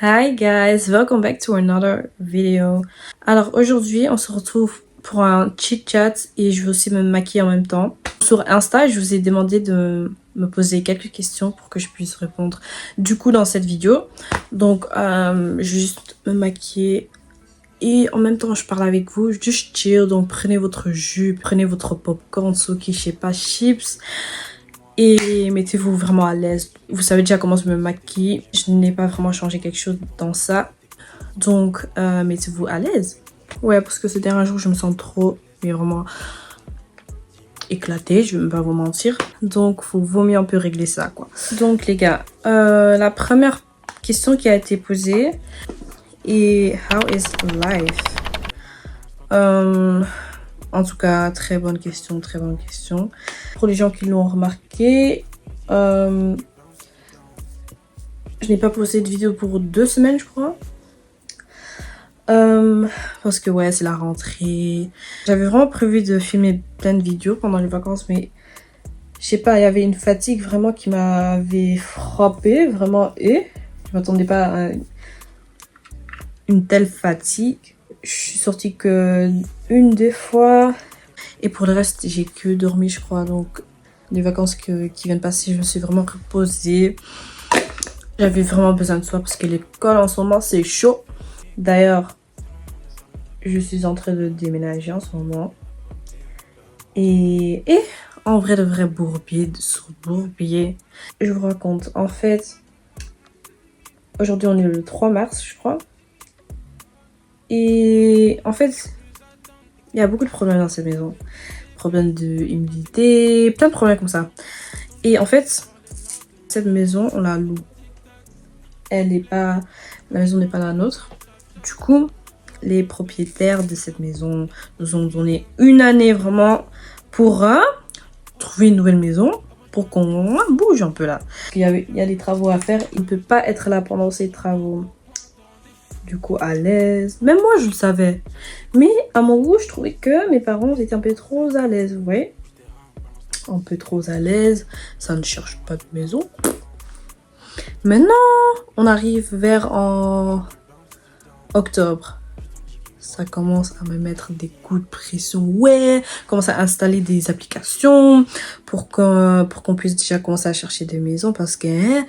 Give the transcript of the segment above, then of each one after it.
Hi guys, welcome back to another video. Alors aujourd'hui, on se retrouve pour un chit chat et je vais aussi me maquiller en même temps. Sur Insta, je vous ai demandé de me poser quelques questions pour que je puisse répondre du coup dans cette vidéo. Donc je vais juste me maquiller et en même temps je parle avec vous, juste chill. Donc prenez votre jus, prenez votre popcorn, soki, je sais pas, chips. Et mettez-vous vraiment à l'aise. Vous savez déjà comment je me maquille. Je n'ai pas vraiment changé quelque chose dans ça. Donc, mettez-vous à l'aise. Ouais, parce que ces derniers jours, je me sens trop, mais vraiment éclatée. Je ne vais pas vous mentir. Donc, il vaut mieux un peu régler ça, quoi. Donc, les gars, la première question qui a été posée est « How is life ?» En tout cas, très bonne question, très bonne question. Pour les gens qui l'ont remarqué, je n'ai pas posté de vidéo pour 2 semaines, je crois. Parce que ouais, c'est la rentrée. J'avais vraiment prévu de filmer plein de vidéos pendant les vacances, mais je sais pas, il y avait une fatigue vraiment qui m'avait frappée, vraiment, et je m'attendais pas à une telle fatigue. Je suis sortie que une des fois. Et pour le reste, j'ai que dormi, je crois. Donc, les vacances qui viennent passer, je me suis vraiment reposée. J'avais vraiment besoin de soi parce que l'école en ce moment, c'est chaud. D'ailleurs, je suis en train de déménager en ce moment. Et en vrai, de vrai bourbier, sur bourbier. Je vous raconte. En fait, aujourd'hui, on est le 3 mars, je crois. Et en fait, il y a beaucoup de problèmes dans cette maison. Problèmes d'humidité, plein de problèmes comme ça. Et en fait, cette maison, on la loue. La maison n'est pas la nôtre. Du coup, les propriétaires de cette maison nous ont donné une année vraiment pour trouver une nouvelle maison, pour qu'on bouge un peu là. Il y a des travaux à faire, il ne peut pas être là pendant ces travaux. Du coup, à l'aise. Même moi, je le savais. Mais à mon goût, je trouvais que mes parents étaient un peu trop à l'aise, vous voyez. Un peu trop à l'aise. Ça ne cherche pas de maison. Maintenant, on arrive vers en octobre. Ça commence à me mettre des coups de pression. Ouais, commence à installer des applications pour qu'on puisse déjà commencer à chercher des maisons parce que... Hein,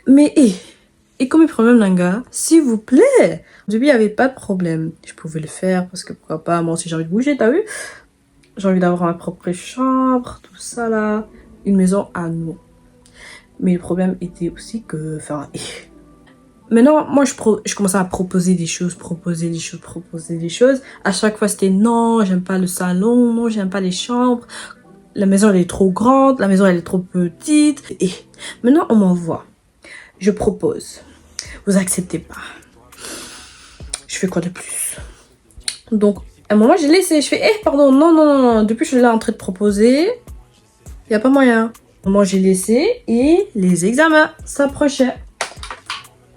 mais... Et comme problème, Nanga, s'il vous plaît. Au début, il n'y avait pas de problème. Je pouvais le faire parce que pourquoi pas, moi aussi j'ai envie de bouger, t'as vu? J'ai envie d'avoir ma propre chambre, tout ça là. Une maison à nous. Mais le problème était aussi que... Enfin... Maintenant, moi, je commençais à proposer des choses. À chaque fois, c'était non, j'aime pas le salon, non, j'aime pas les chambres. La maison, elle est trop grande, la maison, elle est trop petite. Et maintenant, on m'envoie. Je propose. Vous acceptez pas. Je fais quoi de plus? Donc, à un moment, j'ai laissé. Je fais, pardon, non. Depuis que je suis là en train de proposer, il n'y a pas moyen. Moi, j'ai laissé et les examens s'approchaient.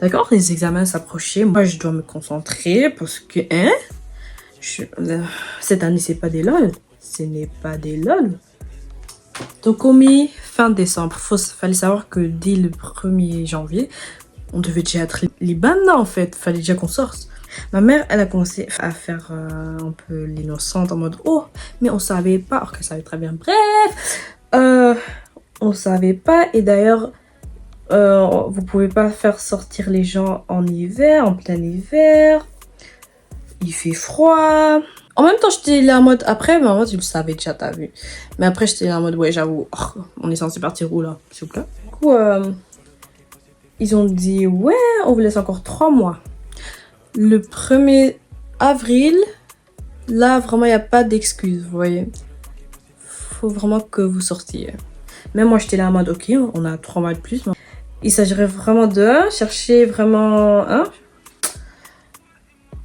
D'accord, les examens s'approchaient. Moi, je dois me concentrer parce que, cette année, c'est pas des LOL. Ce n'est pas des LOL. Donc, fin décembre, fallait savoir que dès le 1er janvier, on devait déjà être Libana en fait. Fallait déjà qu'on sorte. Ma mère, elle a commencé à faire un peu l'innocente en mode oh, mais on savait pas. Alors qu'elle savait très bien. Bref, on savait pas. Et d'ailleurs, vous pouvez pas faire sortir les gens en hiver, en plein hiver. Il fait froid. En même temps, j'étais là en mode après, mais en mode, tu le savais déjà, t'as vu. Mais après, j'étais là en mode, ouais, j'avoue, on est censé partir où là, s'il vous plaît. Du coup, ils ont dit, ouais, on vous laisse encore 3 mois. Le 1er avril, là, vraiment, il n'y a pas d'excuse, vous voyez. Faut vraiment que vous sortiez. Même moi, j'étais là en mode, ok, on a 3 mois de plus. Il s'agirait vraiment de chercher vraiment,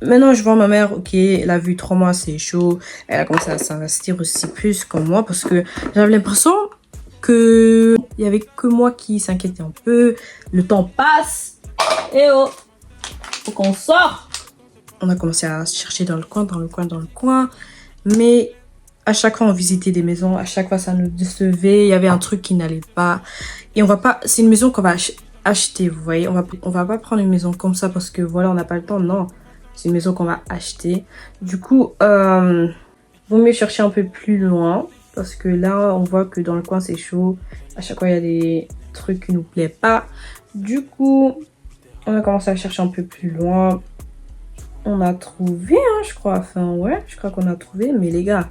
Maintenant, je vois ma mère, ok, elle a vu 3 mois, c'est chaud. Elle a commencé à s'investir aussi plus comme moi parce que j'avais l'impression que il y avait que moi qui s'inquiétais un peu. Le temps passe. Eh oh, faut qu'on sorte. On a commencé à chercher dans le coin. Mais à chaque fois, on visitait des maisons. À chaque fois, ça nous décevait. Il y avait un truc qui n'allait pas. Et on va pas... C'est une maison qu'on va acheter, vous voyez. On va pas prendre une maison comme ça parce que voilà, on n'a pas le temps. Non, c'est une maison qu'on va acheter. Du coup, vaut mieux chercher un peu plus loin parce que là, on voit que dans le coin, c'est chaud. À chaque fois, il y a des trucs qui nous plaisent pas. Du coup, on a commencé à chercher un peu plus loin. On a trouvé, hein, je crois. Enfin, ouais, je crois qu'on a trouvé. Mais les gars,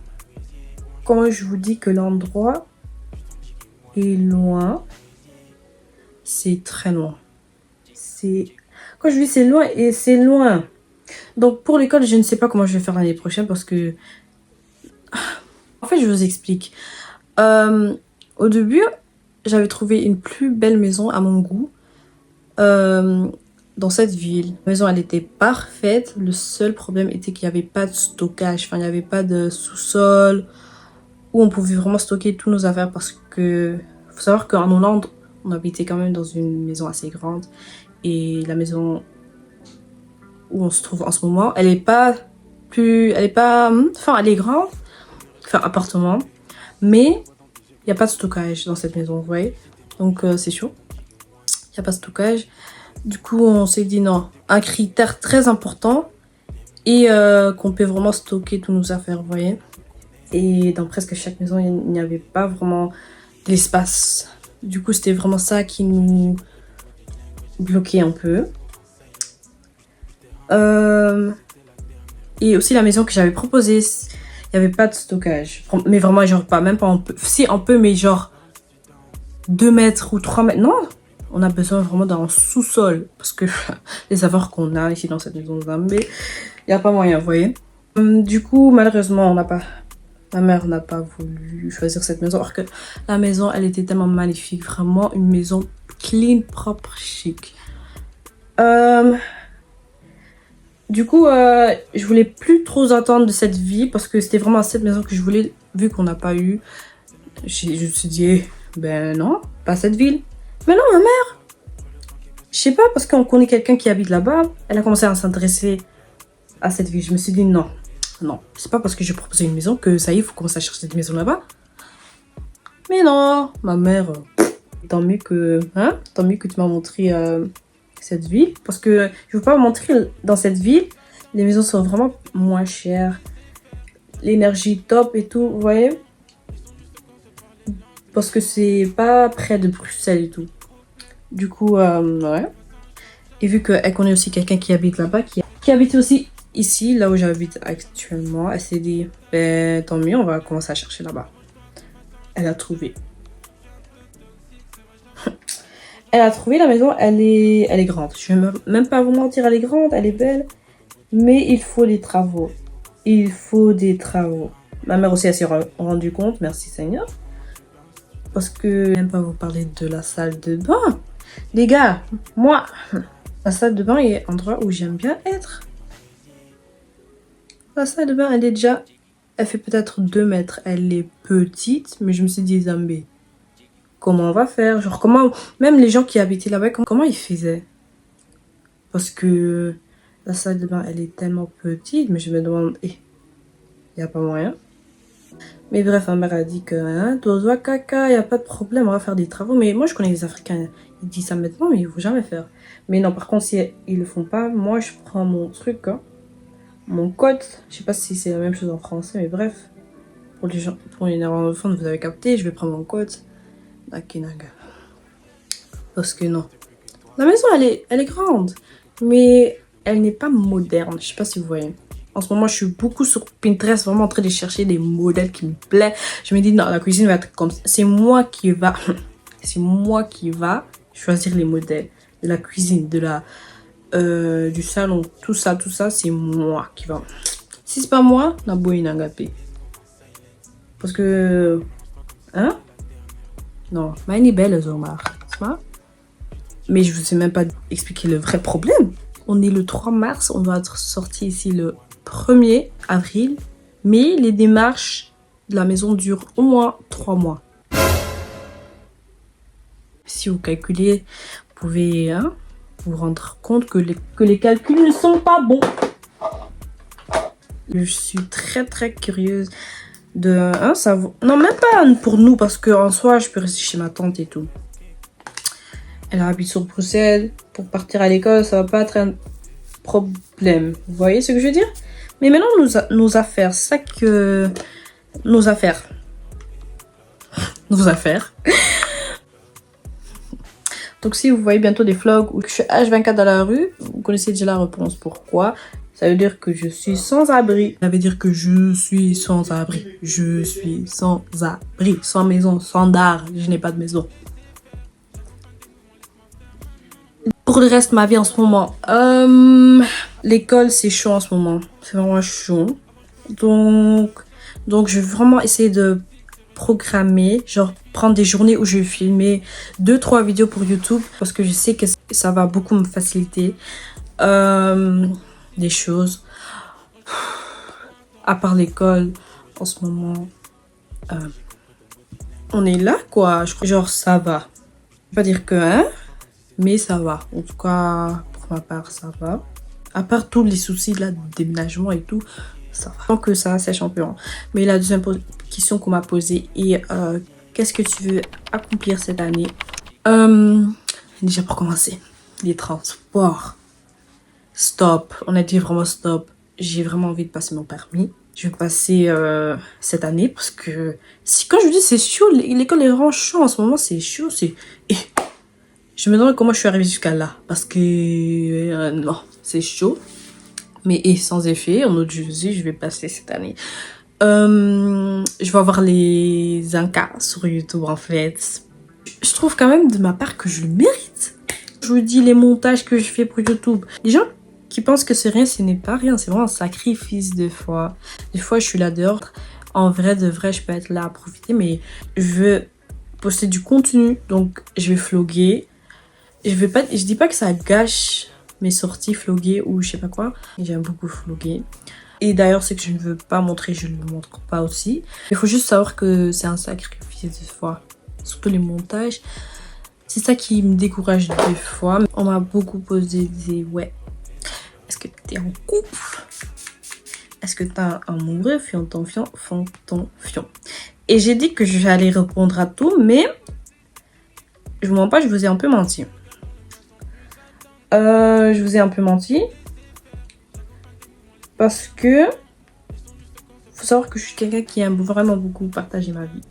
quand je vous dis que l'endroit est loin, c'est très loin. Quand je dis c'est loin, et c'est loin. Donc pour l'école, je ne sais pas comment je vais faire l'année prochaine parce que... En fait, je vous explique. Au début, j'avais trouvé une plus belle maison à mon goût dans cette ville. La maison, elle était parfaite. Le seul problème était qu'il n'y avait pas de stockage. Enfin, il n'y avait pas de sous-sol où on pouvait vraiment stocker toutes nos affaires parce que... faut savoir qu'en Hollande, on habitait quand même dans une maison assez grande. Et la maison où on se trouve en ce moment, elle est pas plus... Elle est pas... Enfin, elle est grande. Enfin, appartement. Mais il n'y a pas de stockage dans cette maison, vous voyez. Donc, c'est chaud. Il n'y a pas de stockage. Du coup, on s'est dit non. Un critère très important et qu'on peut vraiment stocker toutes nos affaires, vous voyez. Et dans presque chaque maison, il n'y avait pas vraiment de l'espace. Du coup, c'était vraiment ça qui nous bloquait un peu. Et aussi la maison que j'avais proposée, il n'y avait pas de stockage. Mais vraiment, genre pas, même pas un peu. Si, un peu, mais genre 2 mètres ou 3 mètres. Non, on a besoin vraiment d'un sous-sol. Parce que les affaires qu'on a ici dans cette maison de Zambé, il n'y a pas moyen, vous voyez. Du coup, malheureusement, on n'a pas... Ma mère n'a pas voulu choisir cette maison. Alors que la maison, elle était tellement magnifique. Vraiment une maison clean, propre, chic. Du coup, je voulais plus trop attendre de cette vie parce que c'était vraiment cette maison que je voulais, vu qu'on n'a pas eu. Je me suis dit, ben non, pas cette ville. Mais non, ma mère, je sais pas, parce qu'on connaît quelqu'un qui habite là-bas, elle a commencé à s'intéresser à cette ville. Je me suis dit, non, non, c'est pas parce que je proposais une maison que ça y est, il faut commencer à chercher cette maison là-bas. Mais non, ma mère, tant mieux que tu m'as montré cette ville, parce que je veux pas vous montrer dans cette ville, les maisons sont vraiment moins chères, l'énergie top et tout, vous voyez, parce que c'est pas près de Bruxelles et tout. Du coup, ouais. Et vu qu'elle connaît aussi quelqu'un qui habite là-bas, qui habite aussi ici, là où j'habite actuellement, elle s'est dit, ben tant mieux, on va commencer à chercher là-bas. Elle a trouvé. Elle a trouvé la maison, elle est grande. Je vais même pas vous mentir, elle est grande, elle est belle. Mais il faut des travaux. Il faut des travaux. Ma mère aussi, elle s'est rendue compte, merci Seigneur. Parce que je vais même pas vous parler de la salle de bain. Les gars, moi, la salle de bain est un endroit où j'aime bien être. La salle de bain, elle est déjà... Elle fait peut-être 2 mètres. Elle est petite, mais je me suis dit, Zambé, comment on va faire? Genre, comment... Même les gens qui habitaient là-bas, comment ils faisaient? Parce que la salle de bain, elle est tellement petite, mais je me demande, il n'y a pas moyen. Mais bref, ma mère a dit que, hein, dodo caca, il n'y a pas de problème, on va faire des travaux. Mais moi, je connais les Africains, ils disent ça maintenant, mais ils ne vont jamais faire. Mais non, par contre, si ils le font pas, moi, je prends mon truc, hein, mon code. Je sais pas si c'est la même chose en français, mais bref. Pour les gens, pour les néerlandophones, vous avez capté, je vais prendre mon code. Dakinaga. Parce que non. La maison, elle est grande, mais elle n'est pas moderne. Je sais pas si vous voyez. En ce moment, je suis beaucoup sur Pinterest, vraiment en train de chercher des modèles qui me plaisent. Je me dis, non, la cuisine va être comme ça. C'est moi qui va choisir les modèles de la cuisine, du salon, tout ça, c'est moi qui va. Si c'est pas moi, na boy n'angapé. Parce que, hein? Non, mais elle est belle, Zomar. C'est pas? Mais je vous ai même pas expliqué le vrai problème. On est le 3 mars, on doit être sorti ici le 1er avril. Mais les démarches de la maison durent au moins 3 mois. Si vous calculez, vous pouvez vous rendre compte que les calculs ne sont pas bons. Je suis très très curieuse de savoir. Non, même pas pour nous, parce qu'en soi, je peux rester chez ma tante et tout. Elle habite sur Bruxelles. Pour partir à l'école, ça va pas être un problème. Vous voyez ce que je veux dire? Mais maintenant, nos affaires, c'est ça que... Nos affaires. Nos affaires. Donc si vous voyez bientôt des vlogs où je suis H24 dans la rue, vous connaissez déjà la réponse. Pourquoi? Ça veut dire que je suis sans abri. Ça veut dire que je suis sans abri. Je suis sans abri. Sans maison, sans dard. Je n'ai pas de maison. Pour le reste, ma vie en ce moment. L'école, c'est chaud en ce moment. C'est vraiment chaud. Donc je vais vraiment essayer de programmer, genre prendre des journées où je vais filmer 2-3 vidéos pour YouTube parce que je sais que ça va beaucoup me faciliter des choses. À part l'école, en ce moment, on est là quoi. Genre ça va. Je vais pas dire que hein, mais ça va. En tout cas, pour ma part, ça va. À part tous les soucis là, de déménagement et tout, ça va. Donc que ça, c'est champion. Mais la deuxième question qu'on m'a posée est qu'est-ce que tu veux accomplir cette année? Déjà pour commencer, les transports. Stop. On a dit vraiment stop. J'ai vraiment envie de passer mon permis. Je vais passer cette année parce que quand je vous dis c'est chaud, l'école est vraiment chaud en ce moment, c'est chaud. Je me demande comment je suis arrivée jusqu'à là parce que non, c'est chaud. Mais sans effet, en autre Jersey, je vais passer cette année. Je vais avoir les Incas sur YouTube en fait. Je trouve quand même de ma part que je le mérite. Je vous dis les montages que je fais pour YouTube. Les gens qui pensent que c'est rien, ce n'est pas rien. C'est vraiment un sacrifice des fois. Des fois, je suis là dehors. En vrai, de vrai, je peux être là à profiter. Mais je veux poster du contenu. Donc, je vais vlogger. Je dis pas que ça gâche mes sorties vlogger ou je sais pas quoi. J'aime beaucoup vlogger. Et d'ailleurs, ce que je ne veux pas montrer, je ne le montre pas aussi. Il faut juste savoir que c'est un sacrifice des fois. Surtout les montages. C'est ça qui me décourage des fois. On m'a beaucoup posé des ouais. Est-ce que t'es en couple? Est-ce que t'as un amoureux? Fion. Et j'ai dit que j'allais répondre à tout, mais je vous mens pas, je vous ai un peu menti. Je vous ai un peu menti. Parce que faut savoir que je suis quelqu'un qui aime vraiment beaucoup partager ma vie.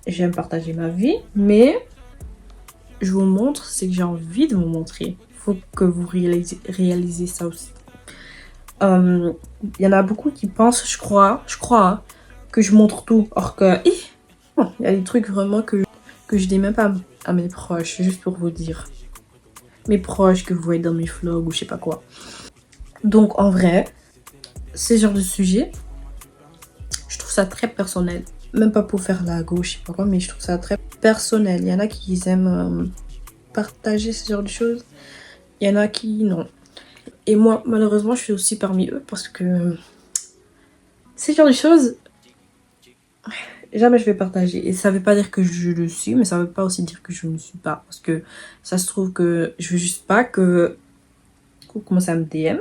J'aime partager ma vie, mais je vous montre ce que j'ai envie de vous montrer. Faut que vous réalisez ça aussi. Il y en a beaucoup qui pensent, je crois, hein, que je montre tout. Or que, il y a des trucs vraiment que je dis même pas à mes proches, juste pour vous dire. Mes proches que vous voyez dans mes vlogs ou je sais pas quoi. Donc en vrai, ce genre de sujet, je trouve ça très personnel. Même pas pour faire la gauche, je sais pas quoi, mais je trouve ça très personnel. Il y en a qui aiment partager ce genre de choses. Il y en a qui non. Et moi, malheureusement, je suis aussi parmi eux parce que ce genre de choses, jamais je vais partager. Et ça veut pas dire que je le suis, mais ça veut pas aussi dire que je ne le suis pas. Parce que ça se trouve que je veux juste pas que vous commencez à me DM.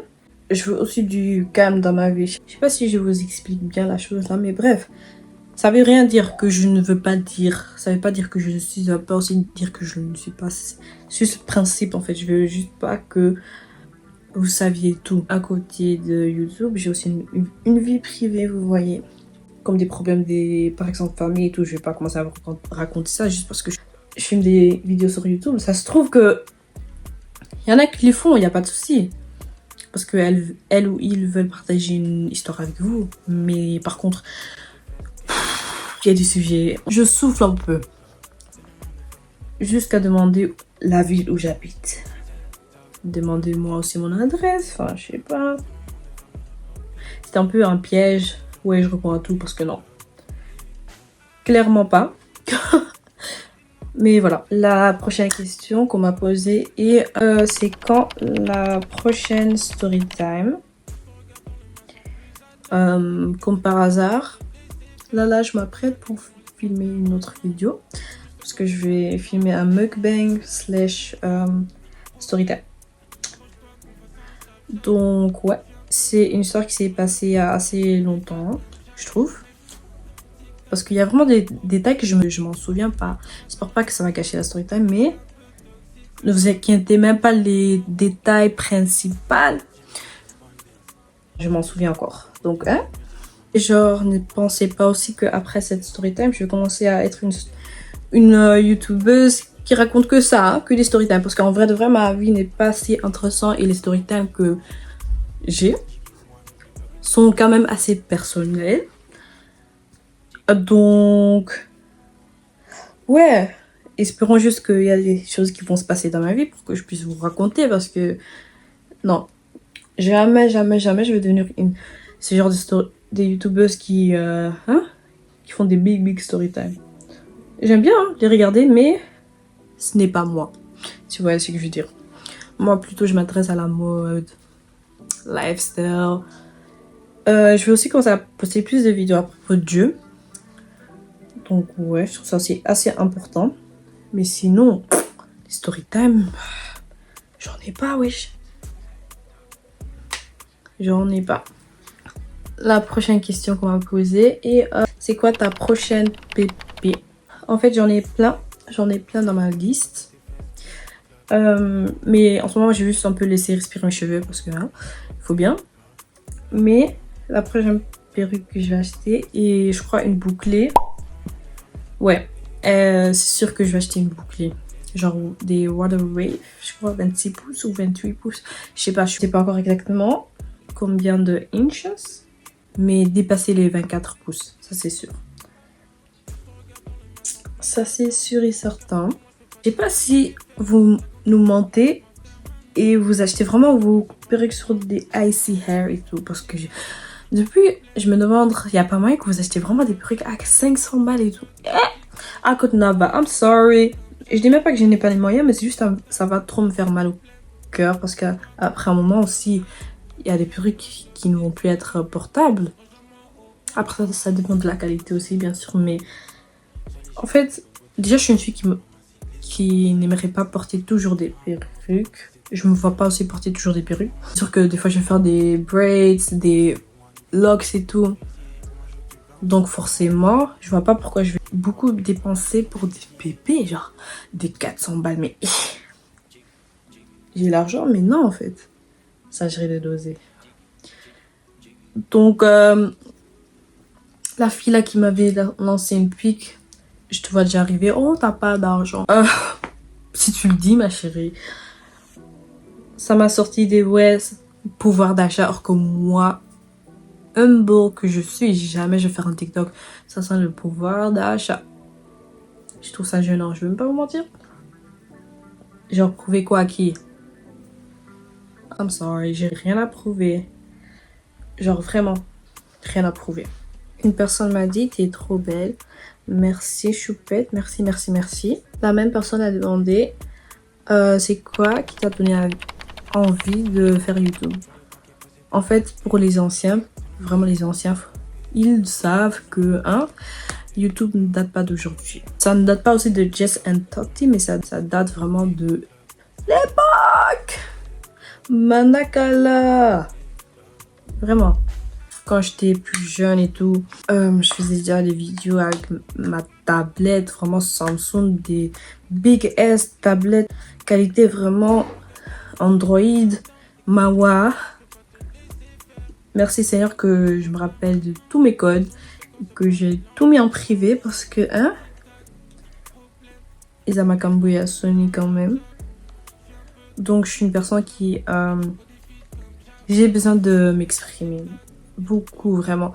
Je veux aussi du calme dans ma vie. Je sais pas si je vous explique bien la chose là, mais bref. Ça veut rien dire que je ne veux pas dire. Ça veut pas dire que je suis. Ça veut pas aussi dire que je ne suis pas. C'est juste le principe en fait. Je veux juste pas que vous saviez tout. À côté de YouTube, j'ai aussi une vie privée, vous voyez. Comme des problèmes par exemple, famille et tout. Je vais pas commencer à vous raconter ça juste parce que je filme des vidéos sur YouTube. Ça se trouve que il y en a qui le font, il n'y a pas de souci. Parce que elle ou ils veulent partager une histoire avec vous. Mais par contre, il y a des sujets. Je souffle un peu. Jusqu'à demander la ville où j'habite. Demandez-moi aussi mon adresse. Enfin, je sais pas. C'est un peu un piège. Ouais, je réponds à tout parce que non. Clairement pas. Mais voilà. La prochaine question qu'on m'a posée est c'est quand la prochaine story time? Comme par hasard. Là, je m'apprête pour filmer une autre vidéo. Parce que je vais filmer un mukbang / storytime. Donc, ouais. C'est une histoire qui s'est passée il y a assez longtemps, je trouve. Parce qu'il y a vraiment des détails que je m'en souviens pas. J'espère pas que ça va gâcher la storytime, mais Ne vous inquiétez même pas les détails principaux. Je m'en souviens encore. Donc, hein? Genre, ne pensez pas aussi qu'après cette story time, je vais commencer à être une youtubeuse qui raconte que ça, hein, que des story time. Parce qu'en vrai de vrai, ma vie n'est pas si intéressante et les story time que j'ai sont quand même assez personnels. Donc, ouais, espérons juste qu'il y a des choses qui vont se passer dans ma vie pour que je puisse vous raconter. Parce que, non, jamais, jamais, jamais je vais devenir ce genre des youtubeuses qui font des big story time. J'aime bien hein, les regarder, mais ce n'est pas moi. Tu vois ce que je veux dire. Moi, plutôt, je m'adresse à la mode, lifestyle. Je vais aussi commencer à poster plus de vidéos à propos de Dieu. Donc, ouais, je trouve ça aussi assez important. Mais sinon, les story time, j'en ai pas, wesh. J'en ai pas. La prochaine question qu'on va poser est c'est quoi ta prochaine PP? En fait, j'en ai plein. J'en ai plein dans ma liste. Mais en ce moment, j'ai juste un peu laissé respirer mes cheveux parce que hein, faut bien. Mais la prochaine perruque que je vais acheter et je crois une bouclée. Ouais, c'est sûr que je vais acheter une bouclée. Genre des Water Wave, je crois 26 pouces ou 28 pouces. Je sais pas encore exactement combien de inches. Mais dépasser les 24 pouces, ça c'est sûr. Ça c'est sûr et certain. Je sais pas si vous nous mentez et vous achetez vraiment vos perruques sur des icy hair et tout. Parce que depuis, je me demande, il n'y a pas moyen que vous achetez vraiment des perruques à 500 balles et tout. I could never, I'm sorry. Et je dis même pas que je n'ai pas les moyens, mais c'est juste, ça va trop me faire mal au cœur. Parce qu'après un moment aussi, il y a des perruques qui ne vont plus être portables. Après, ça dépend de la qualité aussi, bien sûr. Mais en fait, déjà, je suis une fille qui n'aimerait pas porter toujours des perruques. Je me vois pas aussi porter toujours des perruques. C'est sûr que des fois, je vais faire des braids, des locks et tout. Donc forcément, je vois pas pourquoi je vais beaucoup dépenser pour des pépés, genre des 400 balles. Mais j'ai l'argent, mais non, en fait. Ça, je de doser. Donc, la fille là qui m'avait lancé une pique, je te vois déjà arriver. Oh, t'as pas d'argent. Si tu le dis, ma chérie. Ça m'a sorti des pouvoir d'achat. Alors que moi, humble que je suis, jamais je vais faire un TikTok. Ça sent le pouvoir d'achat. Je trouve ça gênant, je vais même pas vous mentir. Genre, prouver quoi à qui? I'm sorry, j'ai rien à prouver. Genre, vraiment, rien à prouver. Une personne m'a dit, t'es trop belle. Merci, choupette. Merci, merci, merci. La même personne a demandé, c'est quoi qui t'a donné envie de faire YouTube? En fait, pour les anciens, vraiment les anciens, ils savent que, YouTube ne date pas d'aujourd'hui. Ça ne date pas aussi de Jess and Toti, mais ça date vraiment de l'époque Manakala. Vraiment. Quand j'étais plus jeune et tout, je faisais déjà des vidéos avec ma tablette, vraiment Samsung, des big S tablettes, qualité vraiment Android, Mawa. Merci Seigneur que je me rappelle de tous mes codes, que j'ai tout mis en privé parce que, ils ont ma à Sony quand même. Donc je suis une personne qui, j'ai besoin de m'exprimer. Beaucoup, vraiment.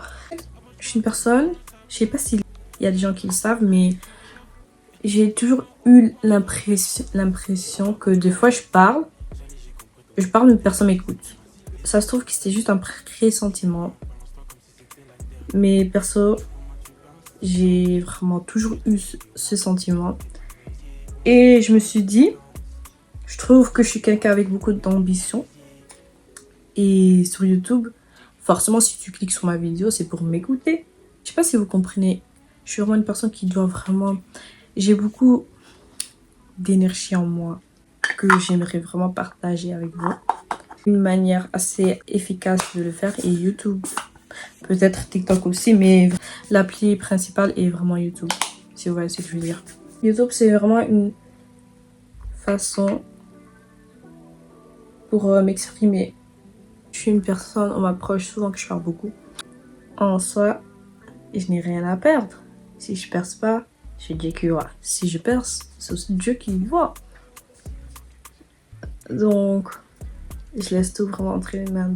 Je suis une personne, je sais pas s'il y a des gens qui le savent, mais j'ai toujours eu l'impression que des fois je parle, mais personne m'écoute. Ça se trouve que c'était juste un pressentiment. Mais perso, j'ai vraiment toujours eu ce sentiment. Et je me suis dit, je trouve que je suis quelqu'un avec beaucoup d'ambition. Et sur YouTube, forcément, si tu cliques sur ma vidéo, c'est pour m'écouter. Je sais pas si vous comprenez. Je suis vraiment une personne qui doit vraiment... J'ai beaucoup d'énergie en moi que j'aimerais vraiment partager avec vous. Une manière assez efficace de le faire est YouTube. Peut-être TikTok aussi, mais l'appli principale est vraiment YouTube. Si vous voyez ce que je veux dire. YouTube, c'est vraiment une façon pour m'exprimer. Je suis une personne, on m'approche souvent que je parle beaucoup. En soi, je n'ai rien à perdre. Si je perce pas, c'est Dieu qui voit. Si je perce, c'est aussi Dieu qui voit. Donc, je laisse tout vraiment entre les mains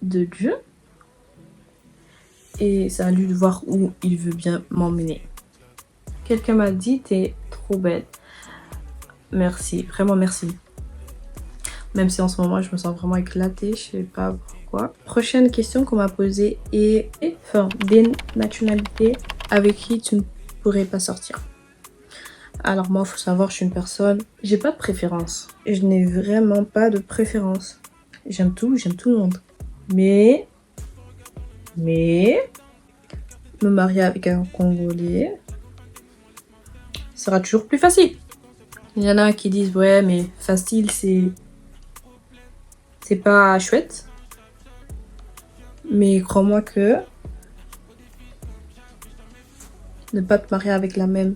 de Dieu. Et c'est à lui de voir où il veut bien m'emmener. Quelqu'un m'a dit, t'es trop belle. Merci, vraiment merci. Même si en ce moment, je me sens vraiment éclatée, je sais pas pourquoi. Prochaine question qu'on m'a posée est des nationalités avec qui tu ne pourrais pas sortir. Alors moi, il faut savoir, je suis une personne, j'ai pas de préférence. Je n'ai vraiment pas de préférence. J'aime tout le monde. Mais, me marier avec un Congolais sera toujours plus facile. Il y en a qui disent, ouais, mais facile, c'est pas chouette. Mais crois-moi que ne pas te marier avec la même.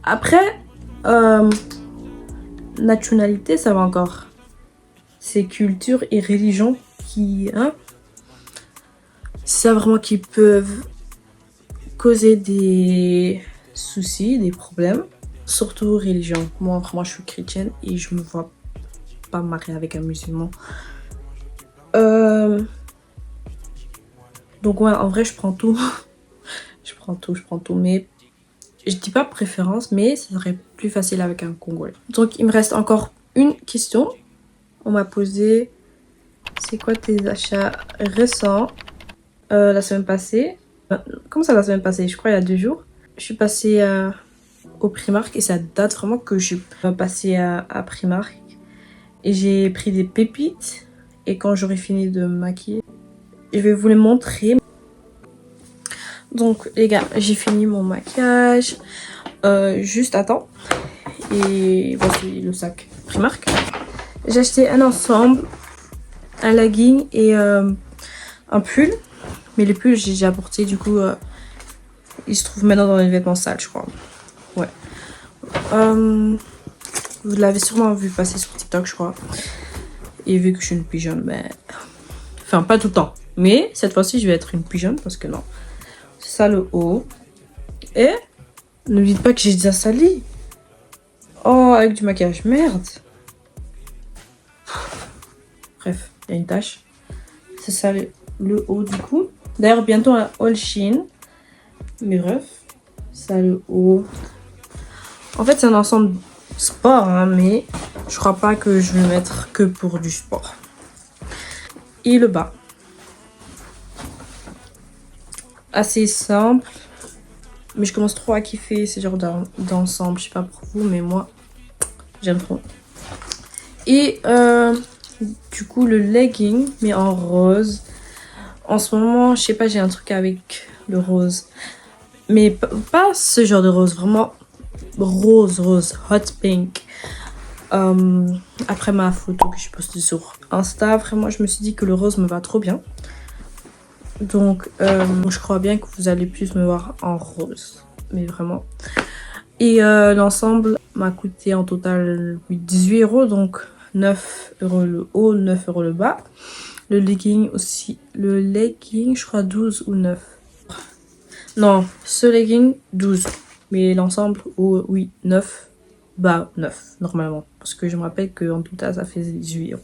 Après, nationalité, ça va encore. C'est culture et religion qui, c'est ça vraiment qui peuvent causer des soucis, des problèmes. Surtout religion. Moi, vraiment, je suis chrétienne et je me vois pas me marier avec un musulman. Donc ouais, en vrai, je prends tout. je prends tout. Mais je dis pas préférence, mais ça serait plus facile avec un Congolais. Donc il me reste encore une question. On m'a posé, c'est quoi tes achats récents la semaine passée? Comment ça la semaine passée? Je crois il y a 2 jours. Je suis passée au Primark et ça date vraiment que je suis passée à Primark. Et j'ai pris des pépites. Et quand j'aurai fini de me maquiller, je vais vous les montrer. Donc les gars, j'ai fini mon maquillage juste à temps. Et voici le sac Primark. J'ai acheté un ensemble, un legging et un pull. Mais le pull, j'ai déjà porté, du coup, il se trouve maintenant dans les vêtements sales, je crois. Ouais. Vous l'avez sûrement vu passer sur TikTok, je crois. Et vu que je suis une pigeonne, ben... Enfin, pas tout le temps. Mais cette fois-ci, je vais être une pigeonne parce que non. C'est ça le haut. Et ne me dites pas que j'ai déjà sali. Oh, avec du maquillage. Merde. Bref, il y a une tache. C'est ça le haut du coup. D'ailleurs, bientôt un haul Shein. Mais bref, ça le haut. En fait, c'est un ensemble sport, hein, mais je crois pas que je vais le mettre que pour du sport. Et le bas. Assez simple. Mais je commence trop à kiffer ces genres d'ensemble. Je sais pas pour vous, mais moi, j'aime trop. Et du coup, le legging, mais en rose. En ce moment, je sais pas, j'ai un truc avec le rose. Mais pas ce genre de rose, vraiment rose, hot pink. Après ma photo que j'ai postée sur Insta, vraiment, je me suis dit que le rose me va trop bien. Donc, je crois bien que vous allez plus me voir en rose. Mais vraiment. Et l'ensemble m'a coûté en total 18 €. Donc, 9 € le haut, 9 € le bas. Le legging aussi. Le legging, je crois 12 ou 9. Non, ce legging, 12. Mais l'ensemble, oh, oui, 9. Bas, 9, normalement. Parce que je me rappelle qu'en tout cas, ça fait 18 €.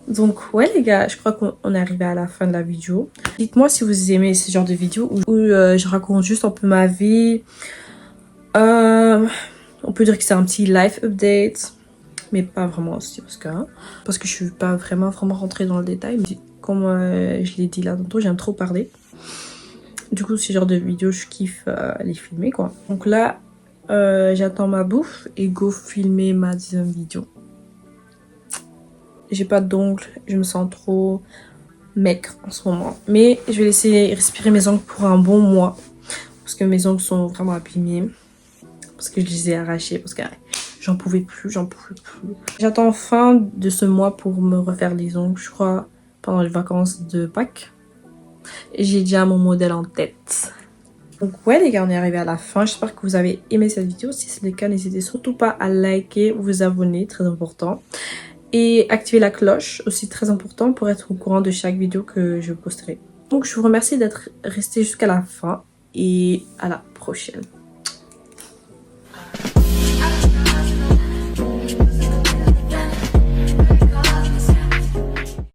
Donc ouais les gars, je crois qu'on est arrivé à la fin de la vidéo. Dites-moi si vous aimez ce genre de vidéo où je raconte juste un peu ma vie. On peut dire que c'est un petit life update, mais pas vraiment aussi parce que je suis pas vraiment rentrée dans le détail. Mais comme je l'ai dit là tantôt, j'aime trop parler. Du coup, ce genre de vidéo, je kiffe les filmer quoi. Donc là, j'attends ma bouffe et go filmer ma 10e vidéo. J'ai pas d'ongles, je me sens trop maigre en ce moment. Mais je vais laisser respirer mes ongles pour un bon mois. Parce que mes ongles sont vraiment abîmés. Parce que je les ai arrachés. Parce que j'en pouvais plus. J'attends fin de ce mois pour me refaire les ongles, je crois, pendant les vacances de Pâques. Et j'ai déjà mon modèle en tête. Donc ouais les gars, on est arrivé à la fin. J'espère que vous avez aimé cette vidéo. Si c'est le cas, n'hésitez surtout pas à liker ou vous abonner, très important. Et activer la cloche, aussi très important pour être au courant de chaque vidéo que je posterai. Donc je vous remercie d'être resté jusqu'à la fin et à la prochaine.